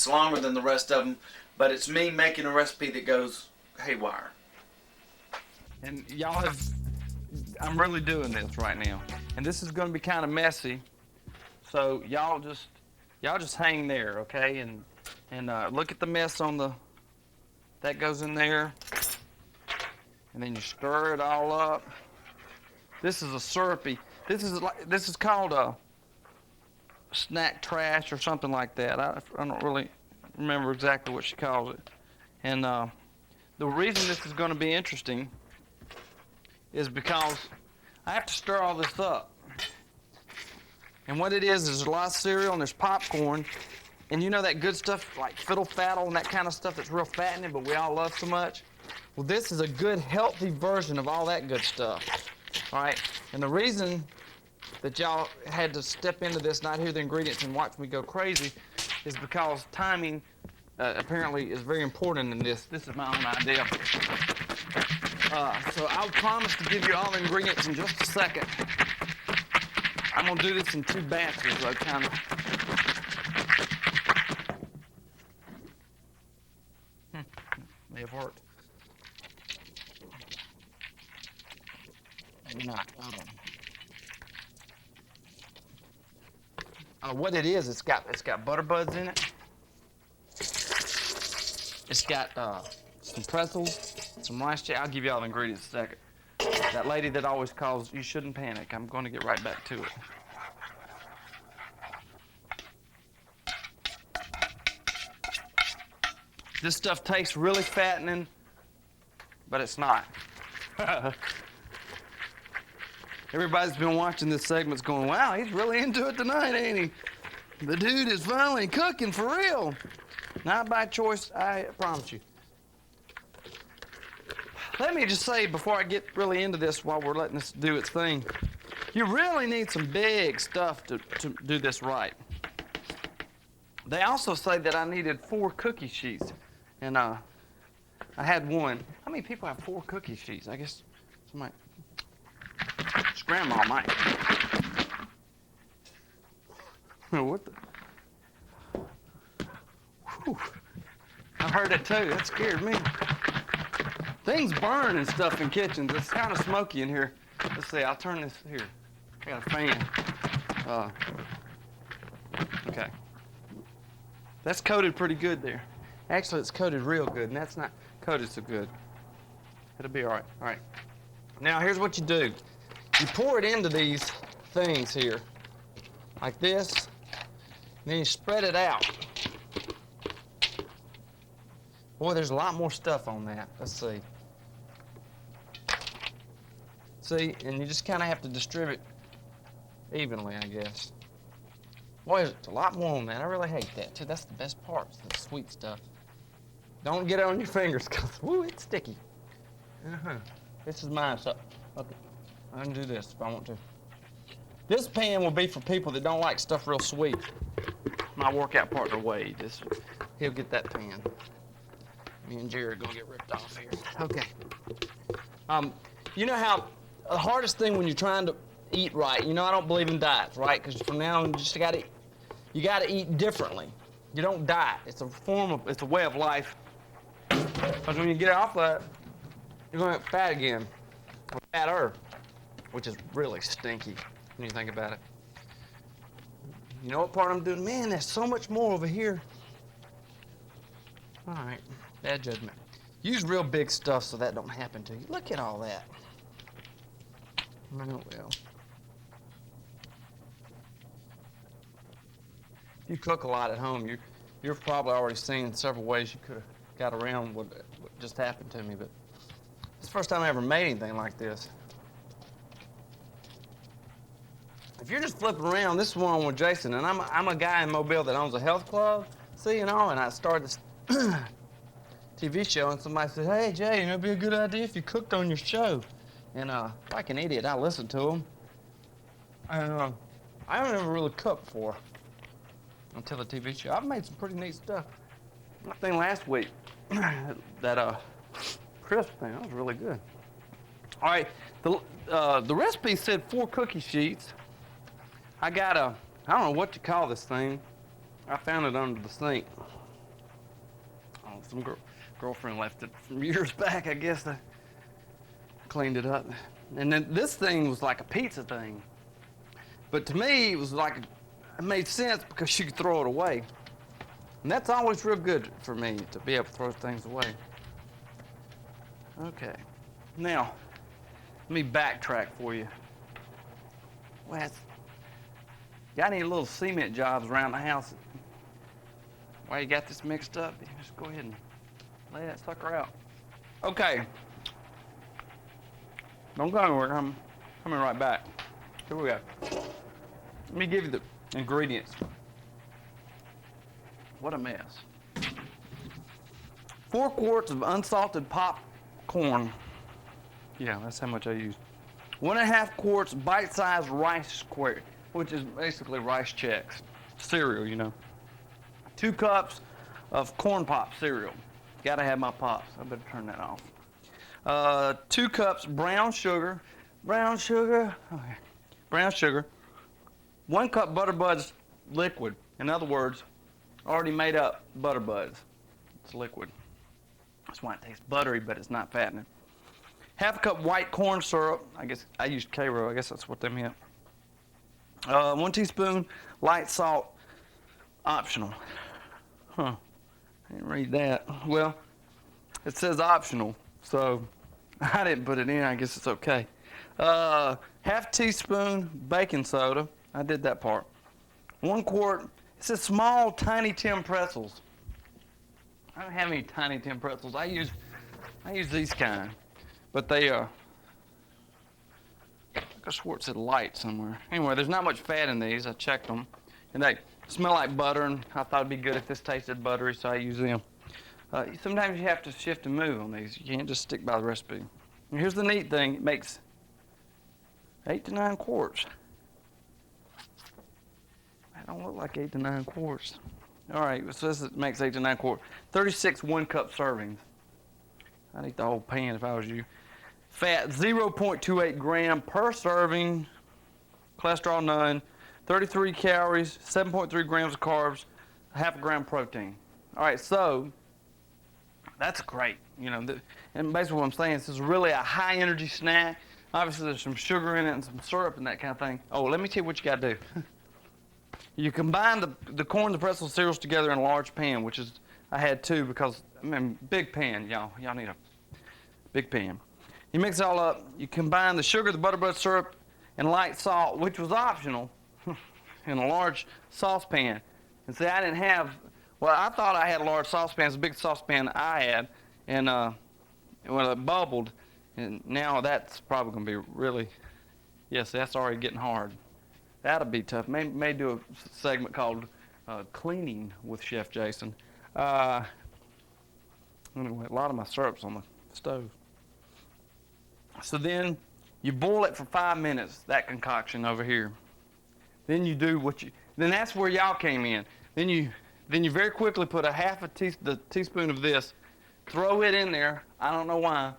It's longer than the rest of them, but it's me making a recipe that goes haywire. And y'all have, I'm really doing this right now. And this is gonna be kind of messy. So y'all just hang there, okay? And look at the mess on the, that goes in there. And then you stir it all up. This is a syrupy, this is called a snack trash or something like that. I don't really remember exactly what she calls it. And the reason this is gonna be interesting is because I have to stir all this up. And what it is there's a lot of cereal and there's popcorn. And you know that good stuff like fiddle faddle and that kind of stuff that's real fattening but we all love so much? Well, this is a good, healthy version of all that good stuff, all right? And the reason that y'all had to step into this, not hear the ingredients and watch me go crazy, is because timing apparently is very important in this. This is my own idea. So I'll promise to give you all the ingredients in just a second. I'm gonna do this in 2 batches, though, kind of. May have worked. Maybe not. What it is, it's got butter buds in it. It's got some pretzels, some rice cake. I'll give you all the ingredients in a second. That lady that always calls, you shouldn't panic. I'm going to get right back to it. This stuff tastes really fattening, but it's not. Everybody's been watching this segment going, wow, he's really into it tonight, ain't he? The dude is finally cooking for real. Not by choice, I promise you. Let me just say before I get really into this while we're letting this do its thing, you really need some big stuff to do this right. They also say that I needed 4 cookie sheets, and I had 1. How many people have 4 cookie sheets? I guess somebody, grandma might. What the? Whew. I heard it too. That scared me. Things burn and stuff in kitchens. It's kind of smoky in here. Let's see. I'll turn this here. I got a fan. Okay. That's coated pretty good there. Actually, it's coated real good, and that's not coated so good. It'll be all right. All right. Now, here's what you do. You pour it into these things here, like this, and then you spread it out. Boy, there's a lot more stuff on that. Let's see. See, and you just kind of have to distribute evenly, I guess. Boy, there's a lot more on that. I really hate that, too. That's the best part, the sweet stuff. Don't get it on your fingers, because, woo, it's sticky. This is mine, so, okay. I can do this if I want to. This pan will be for people that don't like stuff real sweet. My workout partner, Wade, he'll get that pan. Me and Jerry are gonna get ripped off here. Okay. You know how the hardest thing when you're trying to eat right, you know I don't believe in diets, right? Because from now on, you gotta eat differently. You don't diet. It's a way of life. Because when you get off that, you're gonna get fat again. Or fatter, which is really stinky when you think about it. You know what part I'm doing? Man, there's so much more over here. All right, bad judgment. Use real big stuff so that don't happen to you. Look at all that. Oh, well. If you cook a lot at home, you've probably already seen several ways you could have got around what just happened to me, but it's the first time I ever made anything like this. If you're just flipping around, this is one with Jason, and I'm a guy in Mobile that owns a health club, see, and I started this TV show, and somebody said, hey, Jay, it'd be a good idea if you cooked on your show. And like an idiot, I listened to them. And I don't ever really cook before until the TV show. I've made some pretty neat stuff. I think last week, that crisp thing, that was really good. All right, the recipe said 4 cookie sheets. I got I don't know what to call this thing. I found it under the sink. Some girlfriend left it from years back, I guess. I cleaned it up. And then this thing was like a pizza thing. But to me, it was like, it made sense because you could throw it away. And that's always real good for me, to be able to throw things away. Okay. Now, let me backtrack for you. Wes, got any little cement jobs around the house? Why you got this mixed up? Just go ahead and lay that sucker out. Okay. Don't go anywhere. I'm coming right back. Here we go. Let me give you the ingredients. What a mess. 4 quarts of unsalted popcorn. Yeah, that's how much I used. 1.5 quarts bite-sized rice square, which is basically rice checks. Cereal, you know. 2 cups of corn pop cereal. Gotta have my pops. I better turn that off. 2 cups brown sugar. Brown sugar. Okay. Brown sugar. 1 cup Butter Buds liquid. In other words, already made up Butter Buds. It's liquid. That's why it tastes buttery, but it's not fattening. 1/2 cup white corn syrup. I guess I used Karo. I guess that's what they meant. 1 teaspoon light salt. Optional. Huh. I didn't read that. Well, it says optional, so I didn't put it in. I guess it's okay. 1/2 teaspoon baking soda. I did that part. 1 quart. It says small, tiny Tim pretzels. I don't have any tiny Tim pretzels. I use these kind, but they I swore it said light somewhere. Anyway, there's not much fat in these. I checked them, and they smell like butter, and I thought it'd be good if this tasted buttery, so I use them. Sometimes you have to shift and move on these. You can't just stick by the recipe. And here's the neat thing. It makes 8 to 9 quarts. That don't look like 8 to 9 quarts. All right, so this makes 8 to 9 quarts. 36 1-cup servings. I'd eat the whole pan if I was you. Fat, 0.28 gram per serving. Cholesterol, none. 33 calories, 7.3 grams of carbs, 1/2 gram protein. All right, so that's great. You know, and basically what I'm saying is this is really a high energy snack. Obviously there's some sugar in it and some syrup and that kind of thing. Oh, let me tell you what you got to do. You combine the corn, the pretzel, cereals together in a large pan, which is, I had 2 because, I mean, big pan, y'all need a big pan. You mix it all up. You combine the sugar, the butterbur syrup, and light salt, which was optional, in a large saucepan. And see, I didn't have, well, I thought I had a large saucepan. It's a big saucepan I had, and well, it bubbled, and now that's probably going to be really, yes, that's already getting hard. That'll be tough. May do a segment called Cleaning with Chef Jason. Anyway, a lot of my syrup's on the stove. So then you boil it for 5 minutes, that concoction over here. Then you do then that's where y'all came in. Then you very quickly put the teaspoon of this, throw it in there. I don't know why.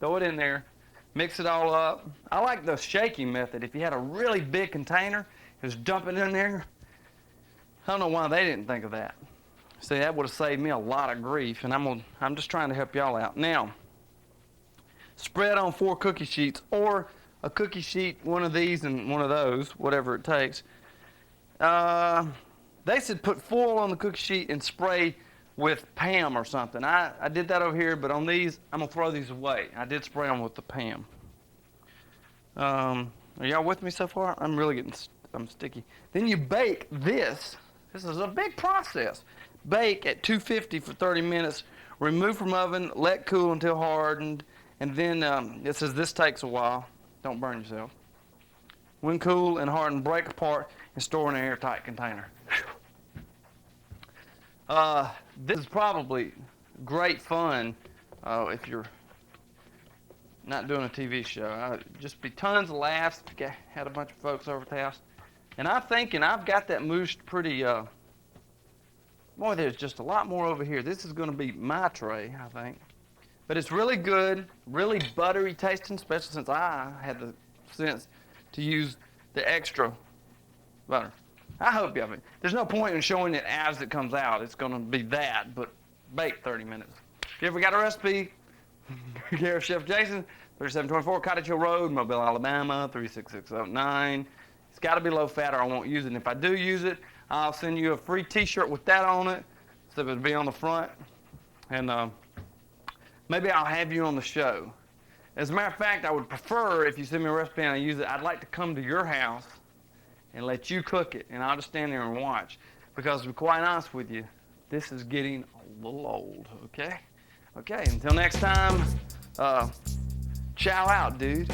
Throw it in there, mix it all up. I like the shaking method. If you had a really big container, just dump it in there. I don't know why they didn't think of that. See, that would have saved me a lot of grief, and I'm just trying to help y'all out. Now, spread on 4 cookie sheets, or a cookie sheet, one of these and one of those, whatever it takes. They said put foil on the cookie sheet and spray with Pam or something. I did that over here, but on these, I'm going to throw these away. I did spray them with the Pam. Are y'all with me so far? I'm sticky. Then you bake this. This is a big process. Bake at 250 for 30 minutes. Remove from oven, let cool until hardened. And then it says this takes a while. Don't burn yourself. When cool and hardened, break apart and store in an airtight container. This is probably great fun if you're not doing a TV show. Just be tons of laughs. Had a bunch of folks over at the house. And I'm thinking I've got that moosed pretty, boy, there's just a lot more over here. This is going to be my tray, I think. But it's really good, really buttery tasting, especially since I had the sense to use the extra butter. I hope you have it. There's no point in showing it as it comes out. It's going to be that, but bake 30 minutes. If you ever got a recipe, care of Chef Jason, 3724 Cottage Hill Road, Mobile, Alabama, 36609. It's got to be low fat or I won't use it. And if I do use it, I'll send you a free t-shirt with that on it, so it'll be on the front. And maybe I'll have you on the show. As a matter of fact, I would prefer if you send me a recipe and I use it, I'd like to come to your house and let you cook it, and I'll just stand there and watch. Because to be quite honest with you, this is getting a little old, okay? Okay, until next time, chow out, dude.